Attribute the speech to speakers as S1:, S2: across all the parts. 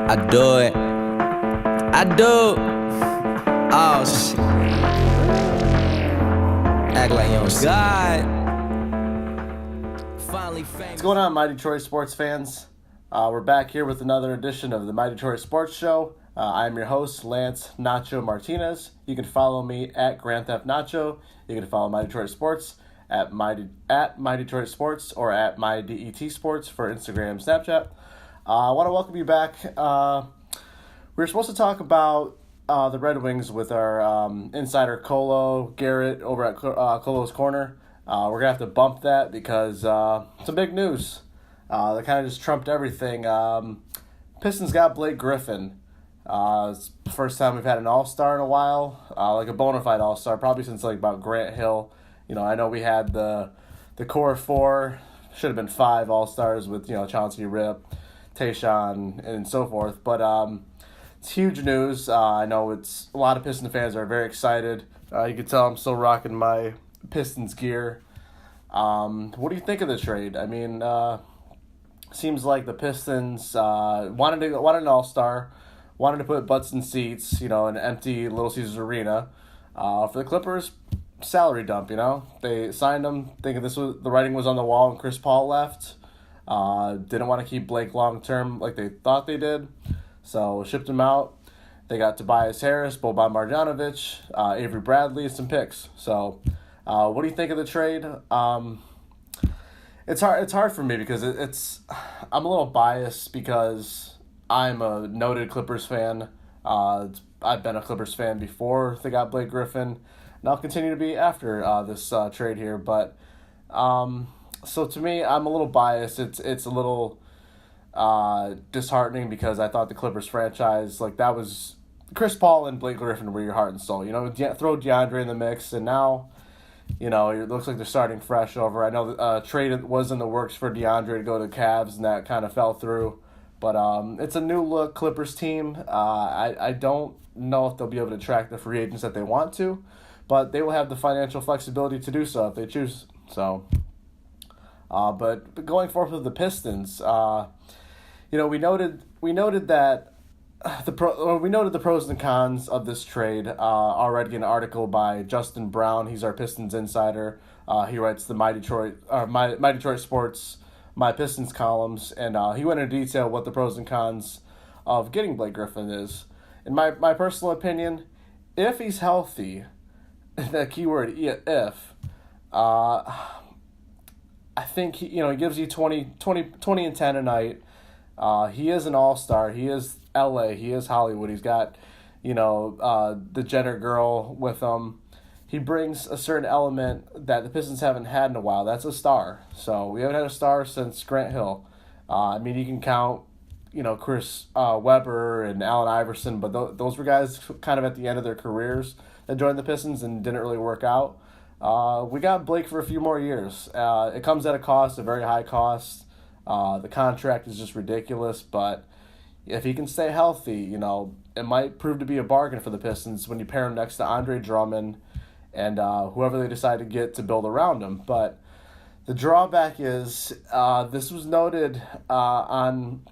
S1: I do it. I do. Oh, shit. Act like you don't God. Finally famous.
S2: What's going on, My Detroit sports fans? We're back here with another edition of the My Detroit Sports Show. I'm your host, Lance Nacho Martinez. You can follow me at Grand Theft Nacho. You can follow My Detroit Sports at My Detroit Sports or at My DET Sports for Instagram and Snapchat. I want to welcome you back. We were supposed to talk about the Red Wings with our insider Colo Garrett over at Colo's Corner. We're going to have to bump that because some big news. That kind of just trumped everything. Pistons got Blake Griffin. It's the first time we've had an all-star in a while, like a bona fide all-star, probably since like about Grant Hill. You know, I know we had the core four, should have been 5 all-stars with, you know, Chauncey Rip, Tayshaun, and so forth. But it's huge news. I know it's a lot of Piston fans are very excited. You can tell I'm still rocking my Pistons gear. What do you think of the trade? I mean, seems like the Pistons wanted an all-star, wanted to put butts in seats, you know, an empty Little Caesars Arena. For the Clippers, salary dump, you know. They signed him thinking the writing was on the wall and Chris Paul left. Didn't want to keep Blake long-term like they thought they did. So shipped him out. They got Tobias Harris, Boban Marjanovic, Avery Bradley, and some picks. So what do you think of the trade? It's hard for me because I'm a little biased because I'm a noted Clippers fan. I've been a Clippers fan before they got Blake Griffin, and I'll continue to be after this trade here. But so to me, I'm a little biased. It's a little disheartening because I thought the Clippers franchise, like, that was Chris Paul and Blake Griffin were your heart and soul. You know, throw DeAndre in the mix, and now, you know, it looks like they're starting fresh over. I know the trade was in the works for DeAndre to go to the Cavs, and that kind of fell through. But it's a new look Clippers team. I don't know if they'll be able to attract the free agents that they want to, but they will have the financial flexibility to do so if they choose. So, but going forward with the Pistons, you know, we noted that we noted the pros and cons of this trade already in an article by Justin Brown. He's our Pistons insider. He writes the My Detroit Sports, My Pistons columns, and he went into detail what the pros and cons of getting Blake Griffin is. In my personal opinion, if he's healthy, that keyword if, I think he gives you 20 and 10 a night. He is an all-star. He is LA. He is Hollywood. He's got, the Jenner girl with him. He brings a certain element that the Pistons haven't had in a while. That's a star. So we haven't had a star since Grant Hill. I mean, you can count, Chris Webber and Allen Iverson, but those were guys kind of at the end of their careers that joined the Pistons and didn't really work out. We got Blake for a few more years. It comes at a cost, a very high cost. The contract is just ridiculous, but if he can stay healthy, it might prove to be a bargain for the Pistons when you pair him next to Andre Drummond and whoever they decide to get to build around him. But the drawback is this was noted on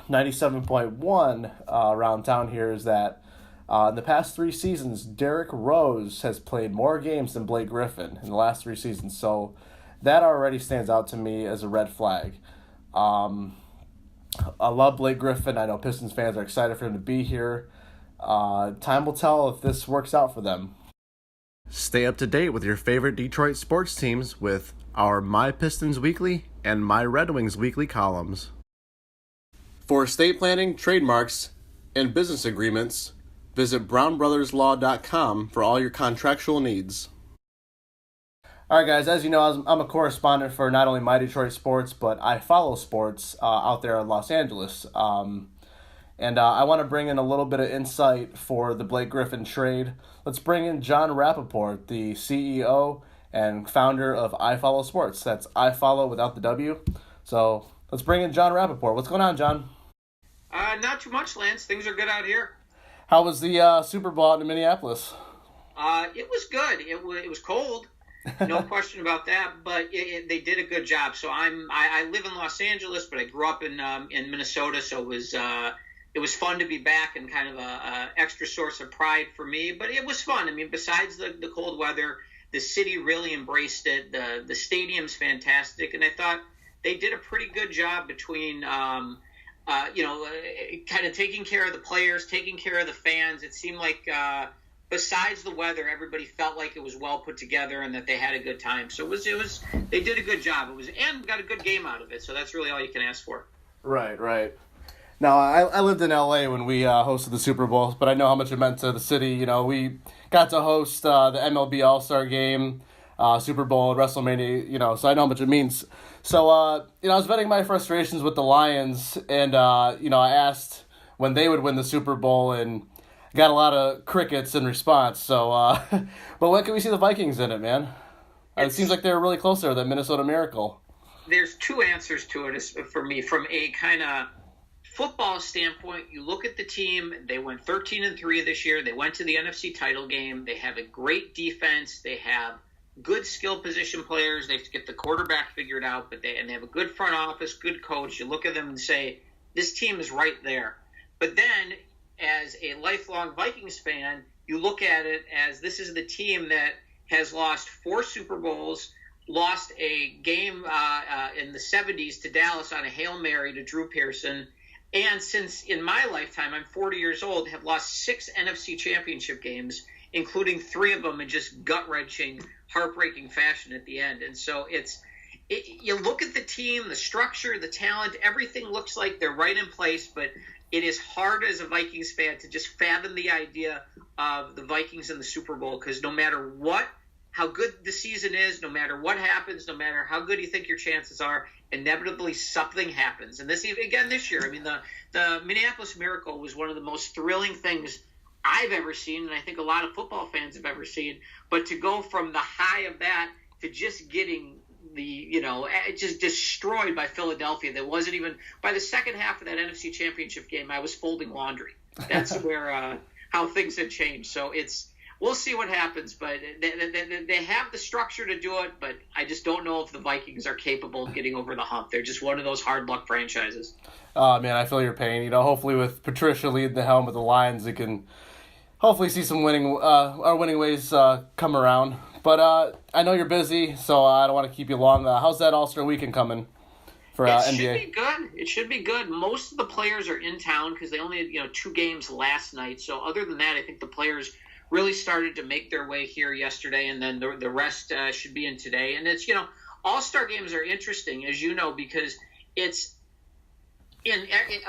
S2: 97.1 around town here is that in the past 3 seasons, Derrick Rose has played more games than Blake Griffin in the last 3 seasons. So that already stands out to me as a red flag. I love Blake Griffin. I know Pistons fans are excited for him to be here. Time will tell if this works out for them. Stay up to date with your favorite Detroit sports teams with our My Pistons Weekly and My Red Wings Weekly columns. For estate planning, trademarks, and business agreements, visit brownbrotherslaw.com for all your contractual needs. All right, guys, as you know, I'm a correspondent for not only My Detroit Sports, but I follow sports out there in Los Angeles. And I want to bring in a little bit of insight for the Blake Griffin trade. Let's bring in Jon Rapoport, the CEO and founder of I Follow Sports. That's I Follow without the W. So let's bring in Jon Rapoport. What's going on, John?
S3: Not too much, Lance. Things are good out here.
S2: How was the Super Bowl out in Minneapolis?
S3: It was good. It was cold. No question about that, but they did a good job. So I live in Los Angeles, but I grew up in Minnesota, so it was it was fun to be back and kind of a extra source of pride for me. But it was fun. I mean, besides the cold weather, the city really embraced it. The stadium's fantastic, and I thought they did a pretty good job between kind of taking care of the players, taking care of the fans. It seemed like besides the weather, everybody felt like it was well put together and that they had a good time. So they did a good job. And got a good game out of it. So that's really all you can ask for.
S2: Right. Now, I lived in L.A. when we hosted the Super Bowl, but I know how much it meant to the city. You know, we got to host the MLB All-Star Game, Super Bowl, WrestleMania, you know, so I know how much it means. So, I was venting my frustrations with the Lions, and, I asked when they would win the Super Bowl, and got a lot of crickets in response. So, but when can we see the Vikings in it, man? It seems like they're really close there, that Minnesota Miracle.
S3: There's two answers to it for me. From a kind of football standpoint, you look at the team. They went 13-3 this year. They went to the NFC title game. They have a great defense. They have good skill position players. They have to get the quarterback figured out, but they have a good front office, good coach. You look at them and say, this team is right there. But then, as a lifelong Vikings fan, you look at it as this is the team that has lost 4 Super Bowls, lost a game in the 70s to Dallas on a Hail Mary to Drew Pearson, and since in my lifetime, I'm 40 years old, have lost 6 NFC championship games, including 3 of them in just gut-wrenching, heartbreaking fashion at the end. And so you look at the team, the structure, the talent, everything looks like they're right in place, but it is hard as a Vikings fan to just fathom the idea of the Vikings in the Super Bowl, because no matter how good the season is, no matter what happens, no matter how good you think your chances are, inevitably something happens. And this year, I mean, the Minneapolis Miracle was one of the most thrilling things I've ever seen, and I think a lot of football fans have ever seen. But to go from the high of that to just getting just destroyed by Philadelphia, that wasn't even by the second half of that NFC Championship game, I was folding laundry. That's where how things had changed. So we'll see what happens, but they have the structure to do it, but I just don't know if the Vikings are capable of getting over the hump. They're just one of those hard luck franchises.
S2: Oh, man, I feel your pain. You know, hopefully with Patricia leading the helm of the Lions, it can hopefully see some winning ways come around. But I know you're busy, so I don't want to keep you long. How's that All-Star Weekend coming for NBA?
S3: It should be good. Most of the players are in town because they only had 2 games last night. So other than that, I think the players really started to make their way here yesterday, and then the rest should be in today. And it's, All-Star games are interesting, as you know, because it's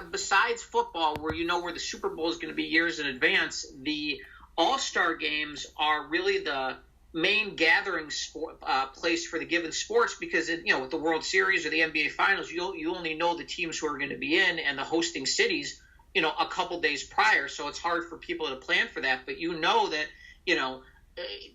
S3: besides football, where where the Super Bowl is going to be years in advance, the All-Star games are really the main gathering place for the given sports, because with the World Series or the NBA Finals, you only know the teams who are going to be in and the hosting cities a couple days prior, so it's hard for people to plan for that. But that,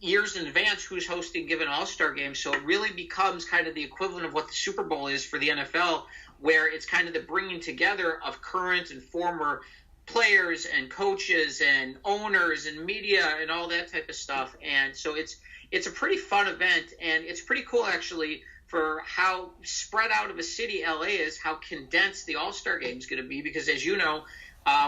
S3: years in advance who's hosting given All-Star games, so it really becomes kind of the equivalent of what the Super Bowl is for the NFL, where it's kind of the bringing together of current and former players and coaches and owners and media and all that type of stuff. And so it's a pretty fun event, and it's pretty cool actually for how spread out of a city LA is, how condensed the All-Star game is going to be, because as you know,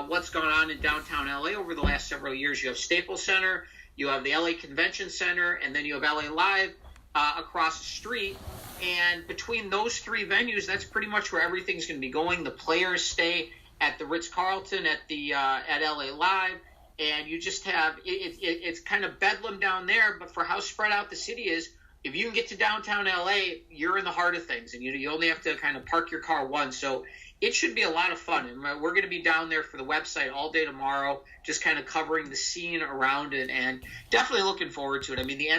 S3: what's gone on in downtown LA over the last several years, you have Staples Center, you have the LA Convention Center, and then you have LA Live across the street. And between those 3 venues, that's pretty much where everything's going to be going. The players stay at the Ritz-Carlton, at LA Live, and you just have it's kind of bedlam down there. But for how spread out the city is, if you can get to downtown LA, you're in the heart of things, and you only have to kind of park your car once. So it should be a lot of fun, and we're going to be down there for the website all day tomorrow, just kind of covering the scene around it, and definitely looking forward to it. I mean, the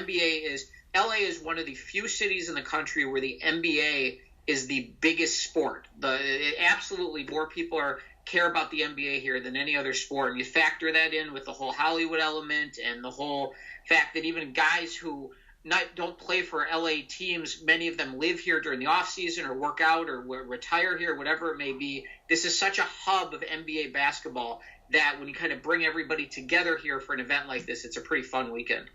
S3: LA is one of the few cities in the country where the NBA is the biggest sport. Absolutely more people care about the NBA here than any other sport, and you factor that in with the whole Hollywood element and the whole fact that even guys who don't play for LA teams, many of them live here during the off season or work out or retire here, whatever it may be. This is such a hub of NBA basketball that when you kind of bring everybody together here for an event like this, it's a pretty fun weekend.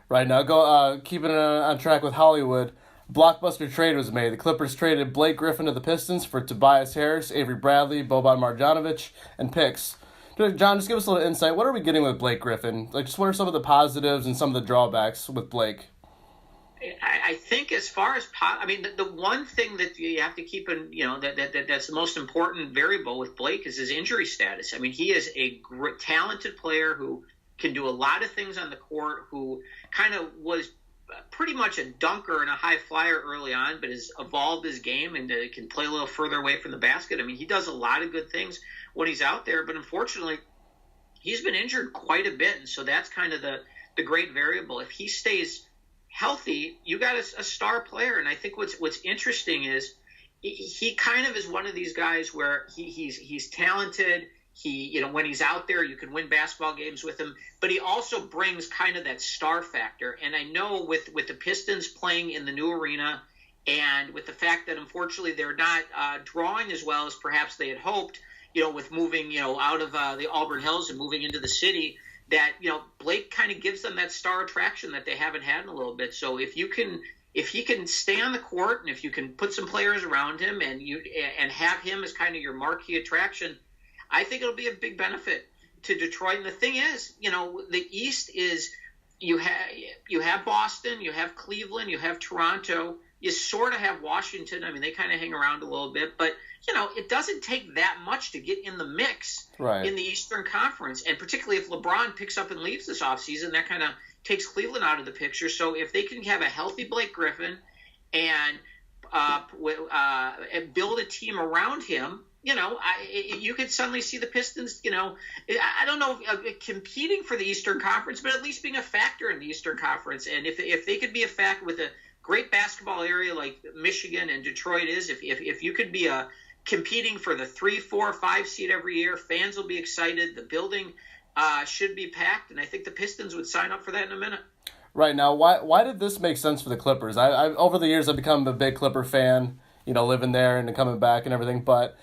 S2: Right, now keeping it on track with Hollywood. blockbuster trade was made. The Clippers traded Blake Griffin to the Pistons for Tobias Harris, Avery Bradley, Boban Marjanovic, and picks. John, just give us a little insight. What are we getting with Blake Griffin? Like, just what are some of the positives and some of the drawbacks with Blake?
S3: I think as far as the one thing that you have to keep in, that's the most important variable with Blake is his injury status. I mean, he is a talented player who can do a lot of things on the court, who kind of was pretty much a dunker and a high flyer early on, but has evolved his game and can play a little further away from the basket. I mean, he does a lot of good things when he's out there, but unfortunately, he's been injured quite a bit, and so that's kind of the great variable. If he stays healthy, you got a star player, and I think what's interesting is he kind of is one of these guys where he's talented. He, when he's out there, you can win basketball games with him, but he also brings kind of that star factor. And I know with the Pistons playing in the new arena, and with the fact that unfortunately they're not drawing as well as perhaps they had hoped, with moving, out of the Auburn Hills and moving into the city, that, Blake kind of gives them that star attraction that they haven't had in a little bit. So if he can stay on the court, and if you can put some players around him and have him as kind of your marquee attraction, I think it'll be a big benefit to Detroit. And the thing is, the East is you have Boston, you have Cleveland, you have Toronto, you sort of have Washington. I mean, they kind of hang around a little bit, but it doesn't take that much to get in the mix in the Eastern Conference. And particularly if LeBron picks up and leaves this offseason, that kind of takes Cleveland out of the picture. So if they can have a healthy Blake Griffin and build a team around him, you could suddenly see the Pistons, I don't know, competing for the Eastern Conference, but at least being a factor in the Eastern Conference. And if they could be a factor with a great basketball area like Michigan and Detroit is, if you could be competing for the 3, 4, 5 seed every year, fans will be excited. The building should be packed, and I think the Pistons would sign up for that in a minute.
S2: Right. Now, why did this make sense for the Clippers? I over the years, I've become a big Clipper fan, living there and coming back and everything. But,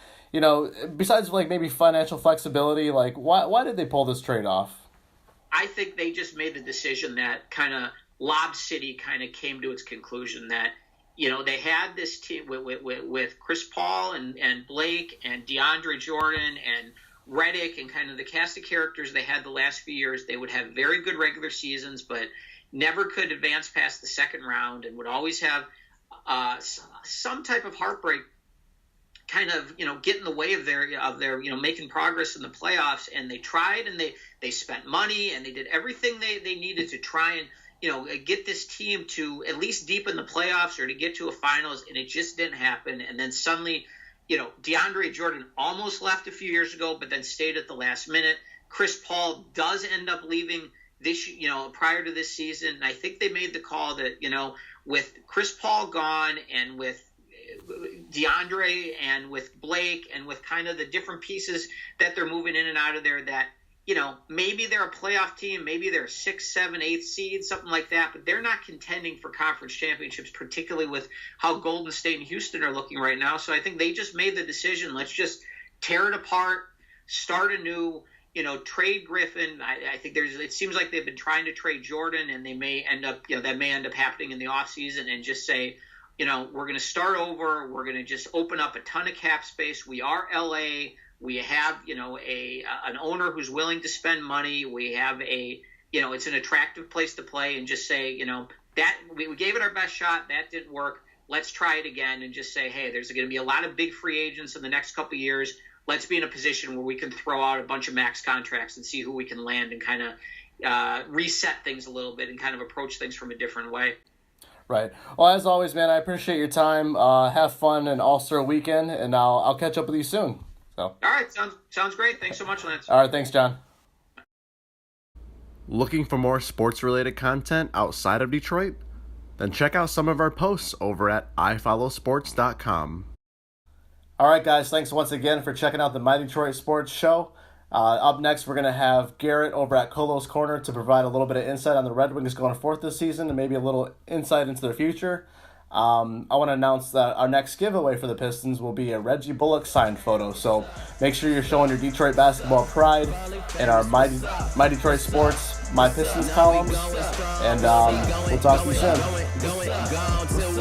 S2: besides like maybe financial flexibility, like why did they pull this trade off?
S3: I think they just made the decision that kind of Lob City kind of came to its conclusion that, they had this team with Chris Paul and Blake and DeAndre Jordan and Redick and kind of the cast of characters they had the last few years. They would have very good regular seasons, but never could advance past the second round and would always have some type of heartbreak kind of, get in the way of their making progress in the playoffs. And they tried, and they spent money, and they did everything they needed to try and, get this team to at least deep in the playoffs or to get to a finals, and it just didn't happen. And then suddenly, DeAndre Jordan almost left a few years ago, but then stayed at the last minute. Chris Paul does end up leaving this, prior to this season. And I think they made the call that, with Chris Paul gone and with DeAndre and with Blake and with kind of the different pieces that they're moving in and out of there, that, maybe they're a playoff team, maybe they're 6, 7, 8 seed, something like that, but they're not contending for conference championships, particularly with how Golden State and Houston are looking right now. So I think they just made the decision, let's just tear it apart, start anew, trade Griffin. I think it seems like they've been trying to trade Jordan, and they may end up, that may end up happening in the offseason, and just say, we're going to start over. We're going to just open up a ton of cap space. We are LA. We have, an owner who's willing to spend money. We have it's an attractive place to play, and just say, that we gave it our best shot. That didn't work. Let's try it again, and just say, hey, there's going to be a lot of big free agents in the next couple of years. Let's be in a position where we can throw out a bunch of max contracts and see who we can land, and kind of reset things a little bit and kind of approach things from a different way.
S2: Right. Well, as always, man, I appreciate your time. Have fun and All-Star weekend, and I'll catch up with you soon. So.
S3: All right. Sounds great. Thanks so much, Lance.
S2: All right. Thanks, John.
S4: Looking for more sports-related content outside of Detroit? Then check out some of our posts over at ifollowsports.com.
S2: All right, guys. Thanks once again for checking out the My Detroit Sports Show. Up next, we're going to have Garrett over at Colo's Corner to provide a little bit of insight on the Red Wings going forth this season and maybe a little insight into their future. I want to announce that our next giveaway for the Pistons will be a Reggie Bullock signed photo. So make sure you're showing your Detroit basketball pride in our My Detroit Sports, My Pistons columns. And we'll talk to you soon.